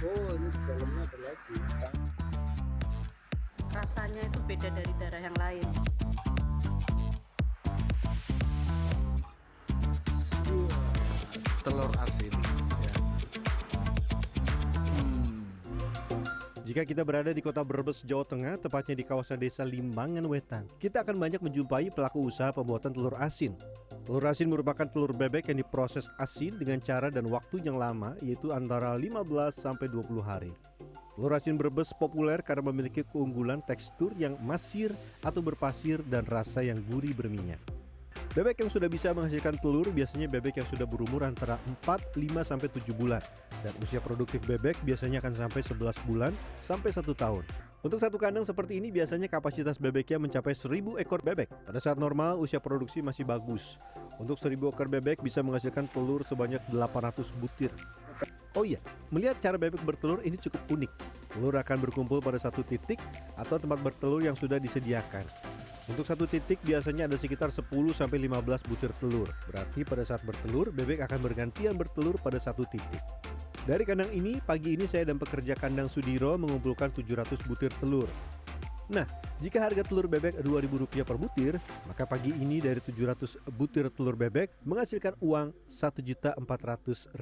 Oh, ini di dalamnya ada lagi. Rasanya itu beda dari darah yang lain. Telur asin ya. Jika kita berada di kota Brebes, Jawa Tengah, tepatnya di kawasan desa Limbangan Wetan, kita akan banyak menjumpai pelaku usaha pembuatan telur asin. Telur asin merupakan telur bebek yang diproses asin dengan cara dan waktu yang lama, yaitu antara 15-20 hari. Telur asin Brebes populer karena memiliki keunggulan tekstur yang masir atau berpasir dan rasa yang gurih berminyak. Bebek yang sudah bisa menghasilkan telur biasanya bebek yang sudah berumur antara 4, 5, sampai 7 bulan. Dan usia produktif bebek biasanya akan sampai 11 bulan sampai 1 tahun. Untuk satu kandang seperti ini biasanya kapasitas bebeknya mencapai 1000 ekor bebek. Pada saat normal usia produksi masih bagus. Untuk 1000 ekor bebek bisa menghasilkan telur sebanyak 800 butir. Oh iya, melihat cara bebek bertelur ini cukup unik. Telur akan berkumpul pada satu titik atau tempat bertelur yang sudah disediakan. Untuk satu titik biasanya ada sekitar 10-15 butir telur. Berarti pada saat bertelur, bebek akan bergantian bertelur pada satu titik. Dari kandang ini, pagi ini saya dan pekerja kandang Sudiro mengumpulkan 700 butir telur. Nah, jika harga telur bebek Rp2.000 per butir, maka pagi ini dari 700 butir telur bebek menghasilkan uang Rp1.400.000.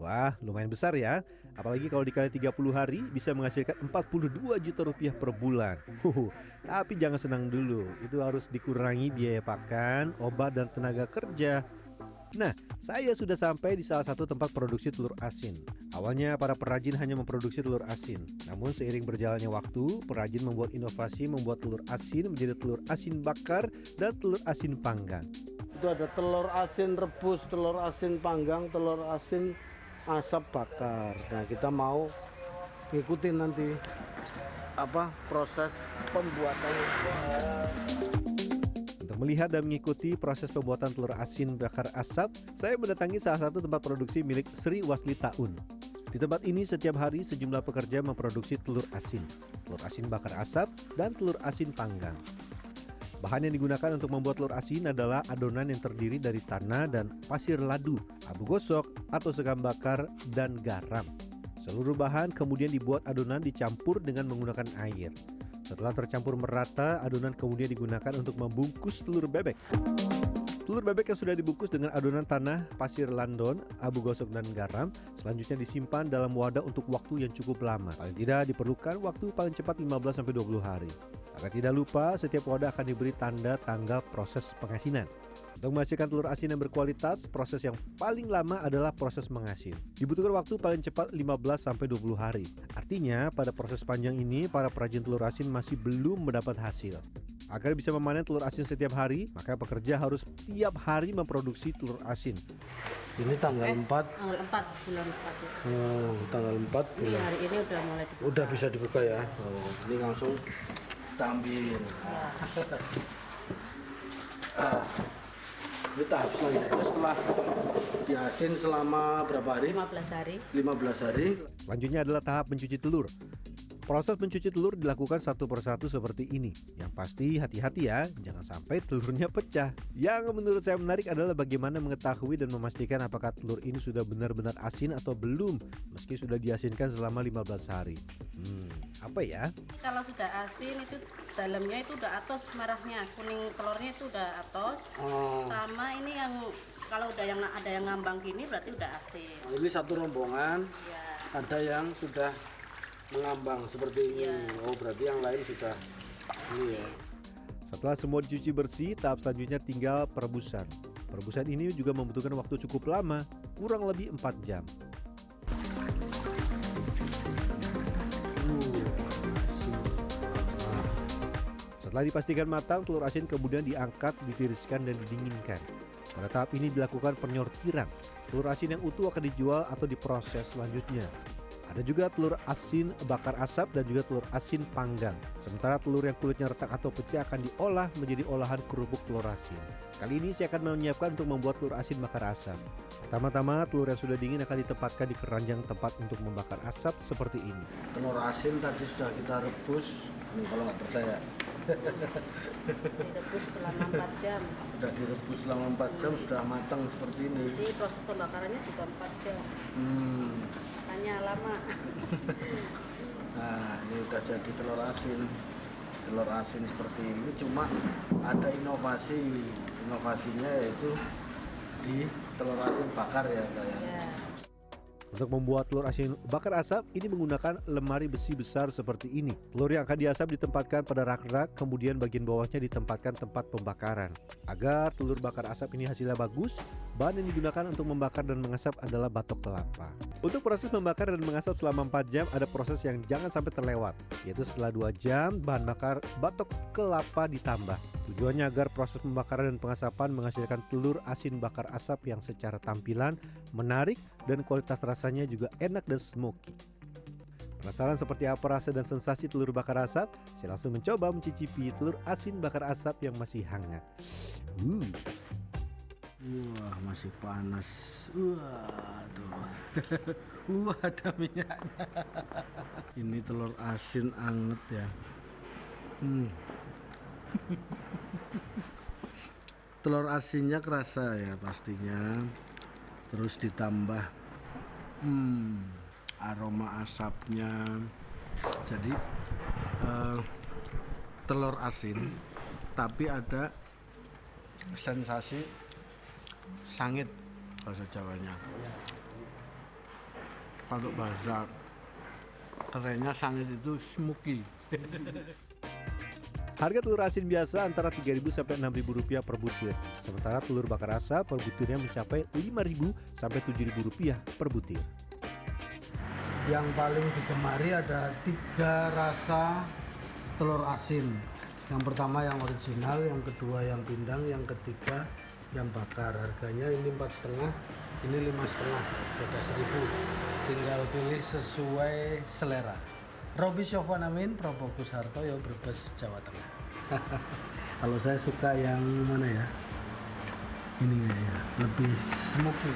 Wah, lumayan besar ya. Apalagi kalau dikali 30 hari bisa menghasilkan Rp42 juta per bulan. Tapi jangan senang dulu. Itu harus dikurangi biaya pakan, obat, dan tenaga kerja. Nah, saya sudah sampai di salah satu tempat produksi telur asin. Awalnya para perajin hanya memproduksi telur asin. Namun seiring berjalannya waktu, perajin membuat inovasi membuat telur asin menjadi telur asin bakar dan telur asin panggang. Itu ada telur asin rebus, telur asin panggang, telur asin asap bakar. Nah, kita mau ngikutin nanti proses pembuatannya. Untuk melihat dan mengikuti proses pembuatan telur asin bakar asap, saya mendatangi salah satu tempat produksi milik Sri Wasli Taun. Di tempat ini setiap hari sejumlah pekerja memproduksi telur asin bakar asap, dan telur asin panggang. Bahan yang digunakan untuk membuat telur asin adalah adonan yang terdiri dari tanah dan pasir ladu, abu gosok atau sekam bakar, dan garam. Seluruh bahan kemudian dibuat adonan dicampur dengan menggunakan air. Setelah tercampur merata, adonan kemudian digunakan untuk membungkus telur bebek. Telur bebek yang sudah dibungkus dengan adonan tanah, pasir landon, abu gosok, dan garam selanjutnya disimpan dalam wadah untuk waktu yang cukup lama. Paling tidak diperlukan waktu paling cepat 15-20 hari. Agar tidak lupa, setiap wadah akan diberi tanda tanggal proses pengasinan. Untuk menghasilkan telur asin yang berkualitas, proses yang paling lama adalah proses mengasin. Dibutuhkan waktu paling cepat 15-20 hari. Artinya, pada proses panjang ini, para perajin telur asin masih belum mendapat hasil. Agar bisa memanen telur asin setiap hari, maka pekerja harus tiap hari memproduksi telur asin. Ini tanggal 4. Tanggal 4 bulan 4 itu. Oh, tanggal 4 Ini bulan. hari ini udah mulai dibuka. Udah bisa dibuka ya. Oh, ini langsung kita ambil. Ini tahap selanjutnya setelah diasin selama berapa hari? 15 hari. 15 hari. Selanjutnya adalah tahap mencuci telur. Proses mencuci telur dilakukan satu persatu seperti ini. Yang pasti hati-hati ya, jangan sampai telurnya pecah. Yang menurut saya menarik adalah bagaimana mengetahui dan memastikan apakah telur ini sudah benar-benar asin atau belum, meski sudah diasinkan selama 15 hari. Apa ya? Kalau sudah asin itu dalamnya itu udah atos merahnya, kuning telurnya itu udah atos. Oh. Sama ini yang kalau udah ada yang ngambang gini berarti udah asin. Ini satu rombongan, Ya. ada yang sudah mengambang seperti ini. Iya. Oh, berarti yang lain sudah ini ya. Setelah semua dicuci bersih, tahap selanjutnya tinggal perebusan. Perebusan ini juga membutuhkan waktu cukup lama, kurang lebih 4 jam. Setelah dipastikan matang, telur asin kemudian diangkat, ditiriskan, dan didinginkan. Pada tahap ini dilakukan penyortiran. Telur asin yang utuh akan dijual atau diproses selanjutnya. Ada juga telur asin bakar asap dan juga telur asin panggang. Sementara telur yang kulitnya retak atau pecah akan diolah menjadi olahan kerupuk telur asin. Kali ini saya akan menyiapkan untuk membuat telur asin bakar asap. Pertama-tama telur yang sudah dingin akan ditempatkan di keranjang tempat untuk membakar asap seperti ini. Telur asin tadi sudah kita rebus. Ini kalau nggak percaya. Direbus selama 4 jam. Sudah direbus selama 4 jam sudah matang seperti ini. Jadi proses pembakarannya juga 4 jam. makanya lama. Nah, ini udah jadi telur asin. Telur asin seperti ini, cuma ada inovasinya yaitu di telur asin bakar ya Mbak ya. Ya. Untuk membuat telur asin bakar asap, ini menggunakan lemari besi besar seperti ini. Telur yang akan diasap ditempatkan pada rak-rak, kemudian bagian bawahnya ditempatkan tempat pembakaran. Agar telur bakar asap ini hasilnya bagus, bahan yang digunakan untuk membakar dan mengasap adalah batok kelapa. Untuk proses membakar dan mengasap selama 4 jam, ada proses yang jangan sampai terlewat, yaitu setelah 2 jam, bahan bakar batok kelapa ditambah. Tujuannya agar proses pembakaran dan pengasapan menghasilkan telur asin bakar asap yang secara tampilan menarik dan kualitas rasanya juga enak dan smoky. Penasaran seperti apa rasa dan sensasi telur bakar asap? Saya langsung mencoba mencicipi telur asin bakar asap yang masih hangat. Wah, masih panas. Wah, tuh. Wah, ada minyaknya. Ini telur asin anget ya. Telur asinnya kerasa ya pastinya. Terus ditambah aroma asapnya. Jadi telur asin tapi ada sensasi sangit bahasa Jawanya. Kalau bahasa kerennya sangit itu smoky. Harga telur asin biasa antara Rp3.000 sampai Rp6.000 per butir. Sementara telur bakar asap per butirnya mencapai Rp5.000 sampai Rp7.000 per butir. Yang paling digemari ada 3 rasa telur asin. Yang pertama yang original, yang kedua yang pindang, yang ketiga yang bakar. Harganya ini 4,5, ini 5,5, beda 1.000. Tinggal pilih sesuai selera. Robi Sofwan Amin, Probokus Hartoyo, Brebes, Jawa Tengah. Kalau saya suka yang mana ya? Ini ya, lebih smoky.